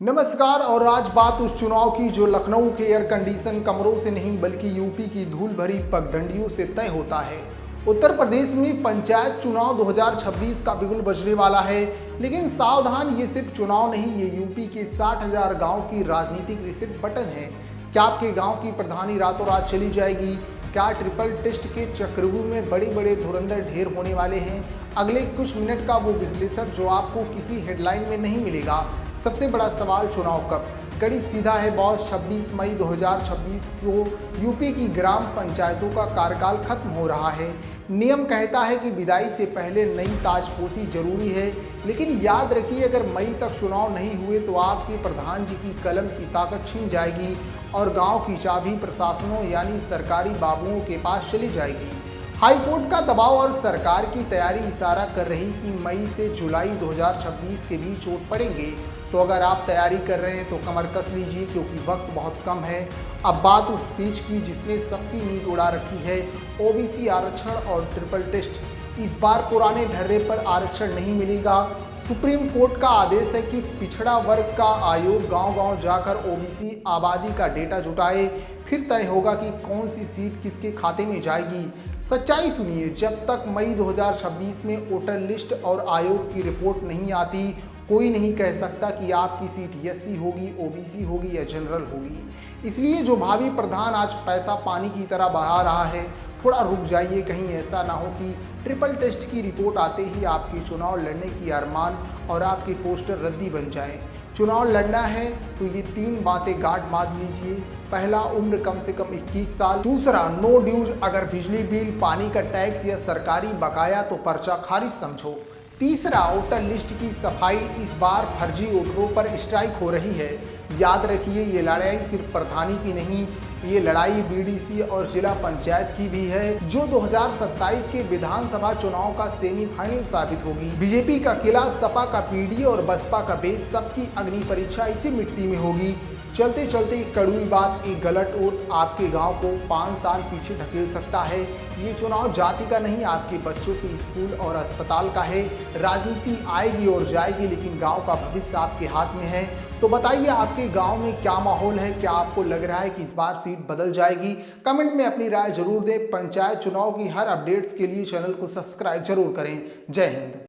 नमस्कार। और आज बात उस चुनाव की जो लखनऊ के एयर कंडीशन कमरों से नहीं बल्कि यूपी की धूल भरी पगडंडियों से तय होता है। उत्तर प्रदेश में पंचायत चुनाव 2026 का बिगुल बजने वाला है, लेकिन सावधान, ये सिर्फ चुनाव नहीं, ये यूपी के 60,000 गांव की राजनीतिक रिसेट बटन है। क्या आपके गांव की प्रधानी रातों रात चली जाएगी? क्या ट्रिपल टेस्ट के चक्रव्यूह में बड़े बड़े धुरंधर ढेर होने वाले हैं? अगले कुछ मिनट का वो विश्लेषण जो आपको किसी हेडलाइन में नहीं मिलेगा। सबसे बड़ा सवाल, चुनाव कब? कड़ी सीधा है बॉस, 26 मई 2026 को यूपी की ग्राम पंचायतों का कार्यकाल खत्म हो रहा है। नियम कहता है कि विदाई से पहले नई ताजपोशी जरूरी है, लेकिन याद रखिए, अगर मई तक चुनाव नहीं हुए तो आपके प्रधान जी की कलम की ताकत छिन जाएगी और गांव की चाबी प्रशासनों यानी सरकारी बाबुओं के पास चली जाएगी। हाईकोर्ट का दबाव और सरकार की तैयारी इशारा कर रही कि मई से जुलाई 2026 के बीच वोट पड़ेंगे। तो अगर आप तैयारी कर रहे हैं तो कमर कस लीजिए, क्योंकि वक्त बहुत कम है। अब बात उस स्पीच की जिसने सबकी नींद उड़ा रखी है, ओबीसी आरक्षण और ट्रिपल टेस्ट। इस बार पुराने ढर्रे पर आरक्षण नहीं मिलेगा। सुप्रीम कोर्ट का आदेश है कि पिछड़ा वर्ग का आयोग गांव-गांव जाकर ओबीसी आबादी का डेटा जुटाए, फिर तय होगा कि कौन सी सीट किसके खाते में जाएगी। सच्चाई सुनिए, जब तक मई 2026 में वोटर लिस्ट और आयोग की रिपोर्ट नहीं आती, कोई नहीं कह सकता कि आपकी सीट एससी होगी, ओबीसी होगी या जनरल होगी। इसलिए जो भावी प्रधान आज पैसा पानी की तरह बहा रहा है, थोड़ा रुक जाइए, कहीं ऐसा ना हो कि ट्रिपल टेस्ट की रिपोर्ट आते ही आपके चुनाव लड़ने की अरमान और आपके पोस्टर रद्दी बन जाए। चुनाव लड़ना है तो ये 3 बातें गांठ बांध लीजिए। पहला, उम्र कम से कम 21 साल। दूसरा, नो ड्यूज, अगर बिजली बिल, पानी का टैक्स या सरकारी बकाया तो पर्चा खारिज समझो। तीसरा, वोटर लिस्ट की सफाई, इस बार फर्जी वोटरों पर स्ट्राइक हो रही है। याद रखिए, ये लड़ाई सिर्फ प्रधानी की नहीं, ये लड़ाई बीडीसी और जिला पंचायत की भी है, जो 2027 के विधानसभा चुनाव का सेमीफाइनल साबित होगी। बीजेपी का किला, सपा का पीडी और बसपा का बेस, सबकी अग्नि परीक्षा इसी मिट्टी में होगी। चलते चलते कड़वी बात, एक गलत वोट आपके गांव को 5 साल पीछे ढकेल सकता है। ये चुनाव जाति का नहीं, आपके बच्चों के स्कूल और अस्पताल का है। राजनीति आएगी और जाएगी, लेकिन गांव का भविष्य आपके हाथ में है। तो बताइए, आपके गांव में क्या माहौल है? क्या आपको लग रहा है कि इस बार सीट बदल जाएगी? कमेंट में अपनी राय जरूर दें। पंचायत चुनाव की हर अपडेट्स के लिए चैनल को सब्सक्राइब जरूर करें। जय हिंद।